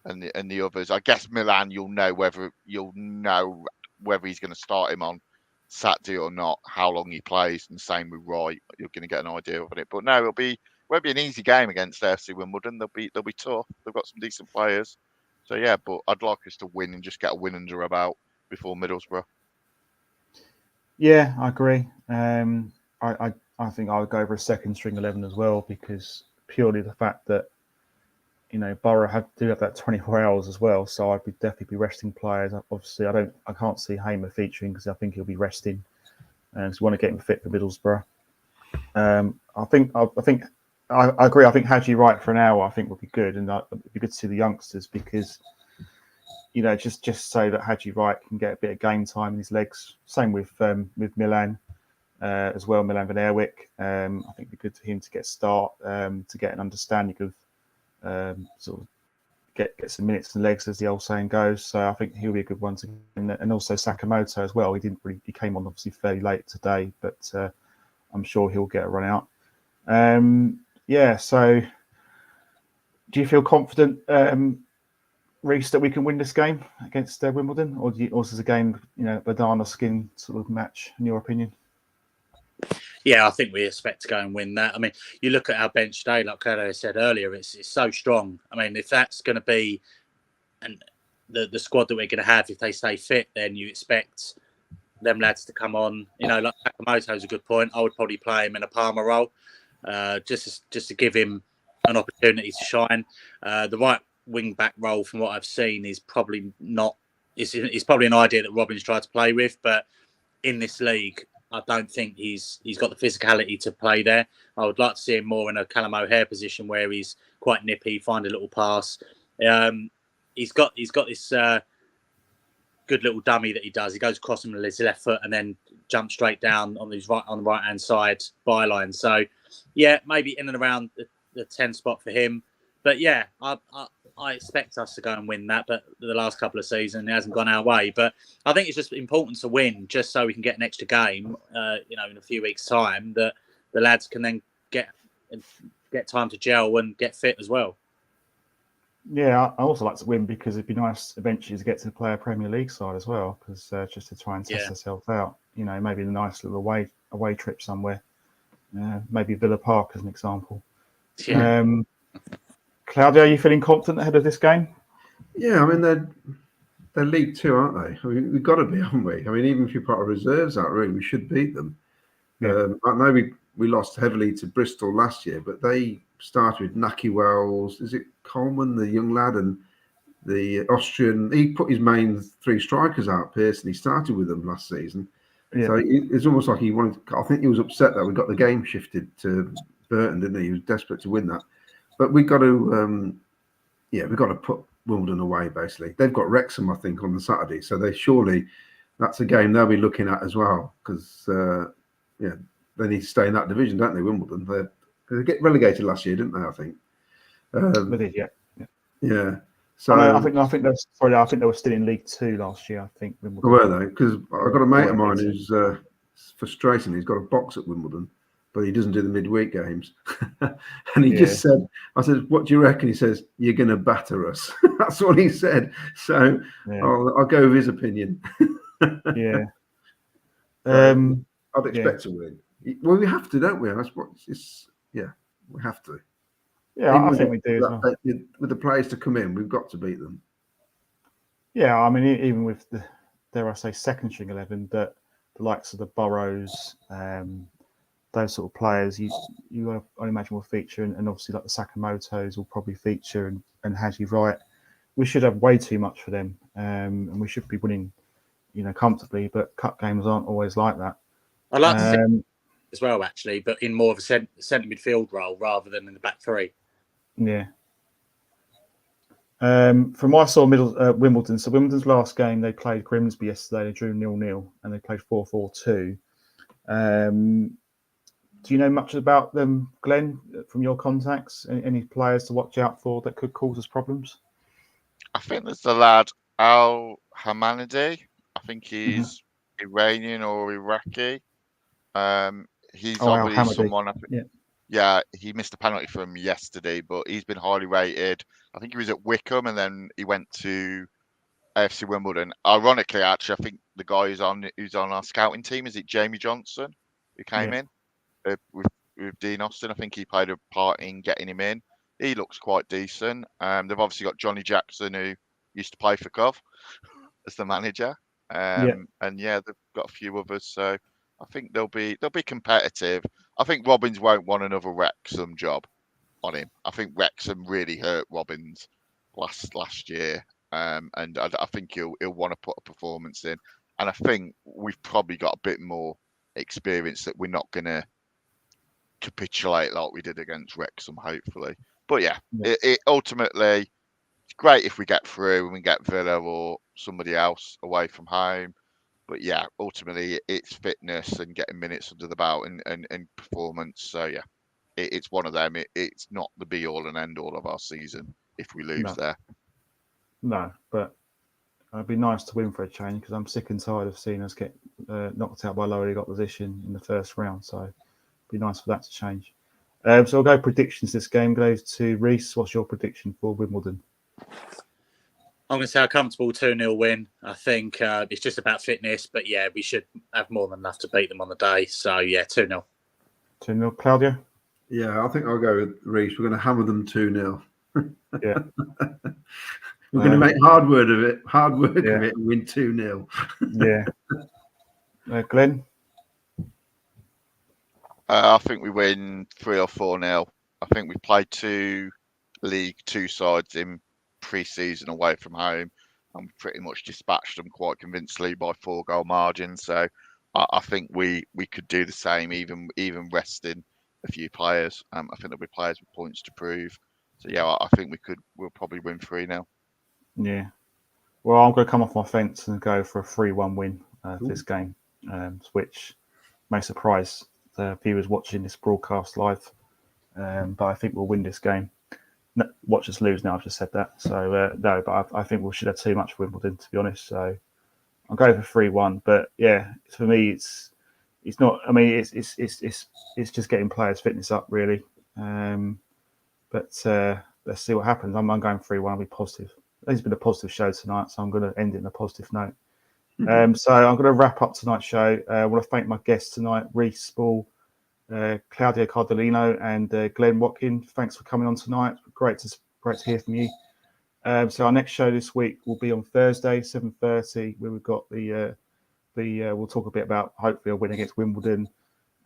and the others. I guess Milan, you'll know whether he's going to start him on Saturday or not, how long he plays, and same with Wright. You're going to get an idea of it. But no, won't be an easy game against FC Wimbledon. They'll be tough. They've got some decent players. So yeah, but I'd like us to win and just get a win under our belt before Middlesbrough. Yeah, I agree. I think I would go for a second string 11 as well, because purely the fact that Borough do have that 24 hours as well. So I'd definitely be resting players. Obviously, I can't see Hamer featuring because I think he'll be resting, and so we want to get him fit for Middlesbrough. I agree. I think Hadji Wright for an hour I think would be good, and it'd be good to see the youngsters because just so that Hadji Wright can get a bit of game time in his legs. Same with Milan as well, Milan Van Airwick. I think it'd be good for him to get start to get an understanding of sort of get some minutes and legs, as the old saying goes. So I think he'll be a good one to, and also Sakamoto as well. He came on obviously fairly late today, but I'm sure he'll get a run out. So do you feel confident, Reece, that we can win this game against Wimbledon, or is this a game, banana skin sort of match in your opinion? Yeah, I think we expect to go and win that. I mean, you look at our bench today, like Claudio said earlier, it's so strong. I mean, if that's going to be the squad that we're going to have, if they stay fit, then you expect them lads to come on. Like Sakamoto's a good point. I would probably play him in a Palmer role, just to give him an opportunity to shine. The right wing back role, from what I've seen, is probably not. It's probably an idea that Robin's tried to play with, but in this league, I don't think he's got the physicality to play there. I would like to see him more in a Callum O'Hare position where he's quite nippy, find a little pass. He's got this good little dummy that he does. He goes across him with his left foot and then jumps straight down on the right hand side byline. So yeah, maybe in and around the 10 spot for him. But yeah, I expect us to go and win that, but the last couple of seasons it hasn't gone our way. But I think it's just important to win, just so we can get an extra game, in a few weeks' time, that the lads can then get time to gel and get fit as well. Yeah, I also like to win because it'd be nice eventually to get to play a Premier League side as well, because just to try and test ourselves out. Maybe a nice little away trip somewhere, maybe Villa Park as an example. Yeah. Claudio, are you feeling confident ahead of this game? Yeah, I mean, they're League Two, aren't they? I mean, we've got to be, haven't we? I mean, even if you put our reserves out, really, we should beat them. Yeah. I know we lost heavily to Bristol last year, but they started with Naki Wells. Is it Coleman, the young lad, and the Austrian? He put his main three strikers out, Pearson. He started with them last season. Yeah. So it's almost like he wanted. I think he was upset that we got the game shifted to Burton, didn't he? He was desperate to win that. But we've got to, we've got to put Wimbledon away, basically. They've got Wrexham, I think, on the Saturday. So that's a game they'll be looking at as well, because, they need to stay in that division, don't they, Wimbledon? They get relegated last year, didn't they, I think? They did, yeah. Yeah. So I think they were still in League Two last year, I think. Wimbledon. Were they? Because I've got a mate of mine who's frustrating. He's got a box at Wimbledon, but he doesn't do the midweek games. And he just said, I said, what do you reckon? He says, you're going to batter us. That's what he said. So I'll go with his opinion. Yeah. I'd expect to win. Well, we have to, don't we? That's what we have to. Yeah, I think we do. With the players to come in, we've got to beat them. Yeah, I mean, even with the, dare I say, second string 11, that the likes of the Burrows, those sort of players, I imagine will feature, and obviously like the Sakamotos will probably feature, and Haji Wright. We should have way too much for them, and we should be winning, comfortably. But cup games aren't always like that. I like to see as well, actually, but in more of a centre midfield role rather than in the back three. Yeah. From what I saw, Wimbledon. So Wimbledon's last game, they played Grimsby yesterday. They drew 0-0, and they played 4-4-2. Do you know much about them, Glenn, from your contacts? Any players to watch out for that could cause us problems? I think there's the lad Al Hamanadi. I think he's Iranian or Iraqi. He's obviously someone. I think, yeah, he missed a penalty from yesterday, but he's been highly rated. I think he was at Wickham, and then he went to AFC Wimbledon. Ironically, actually, I think the guy who's on our scouting team, is it Jamie Johnson, who came in with Dean Austin. I think he played a part in getting him in. He looks quite decent. They've obviously got Johnny Jackson, who used to play for Cov as the manager. And they've got a few others. So I think they'll be competitive. I think Robbins won't want another Wrexham job on him. I think Wrexham really hurt Robbins last year. And I think he'll want to put a performance in. And I think we've probably got a bit more experience that we're not going to capitulate like we did against Wrexham, hopefully. But it ultimately, it's great if we get through and we get Villa or somebody else away from home. But yeah, ultimately it's fitness and getting minutes under the belt and performance. So yeah, it's one of them. It's not the be all and end all of our season if we lose there. No, but it'd be nice to win for a change, because I'm sick and tired of seeing us get knocked out by lower league opposition in the first round. So it'd be nice for that to change. So I'll go predictions. This game goes to Reese. What's your prediction for Wimbledon? I'm going to say a comfortable 2-0 win. I think it's just about fitness, but yeah, we should have more than enough to beat them on the day. So yeah, 2-0. 2-0, Claudio? Yeah, I think I'll go with Reese. We're going to hammer them 2-0. Yeah. We're going to make hard work of it, and win 2-0. Yeah. Glenn? I think we win 3 or 4-0. I think we played League Two sides in pre-season away from home, and we pretty much dispatched them quite convincingly by 4-goal margin. So I think we could do the same, even resting a few players. I think there'll be players with points to prove. So yeah, I think we'll probably win 3-0. Yeah. Well, I'm going to come off my fence and go for a 3-1 win for this game, which may surprise the viewers watching this broadcast live. But I think we'll win this game. No, watch us lose now, I've just said that. So, no, but I think we should have too much for Wimbledon, to be honest. So I'll go for 3-1. But yeah, for me, it's not, I mean, it's just getting players' fitness up, really. But let's see what happens. I'm going 3-1. I'll be positive. It's been a positive show tonight, so I'm going to end it in a positive note. So I'm going to wrap up tonight's show. I want to thank my guests tonight, Reece Spall, Claudio Cardellino, and Glenn Watkin. Thanks for coming on tonight. Great to hear from you. So our next show this week will be on Thursday, 7:30, where we've got we'll talk a bit about hopefully a win against Wimbledon,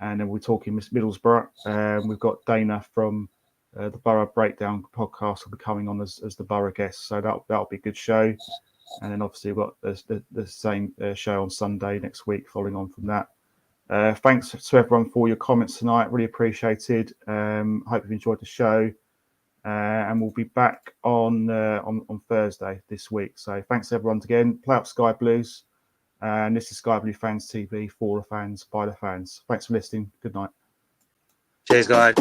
and then we're talking Middlesbrough. We've got Dana from the Borough Breakdown podcast will be coming on as the Borough guest, so that'll be a good show. And then obviously we've got the same show on Sunday next week, following on from that. Thanks to everyone for your comments tonight. Really appreciated. Hope you've enjoyed the show. And we'll be back on Thursday this week. So thanks everyone again. Play up Sky Blues. And this is Sky Blue Fans TV, for the fans, by the fans. Thanks for listening. Good night. Cheers, guys.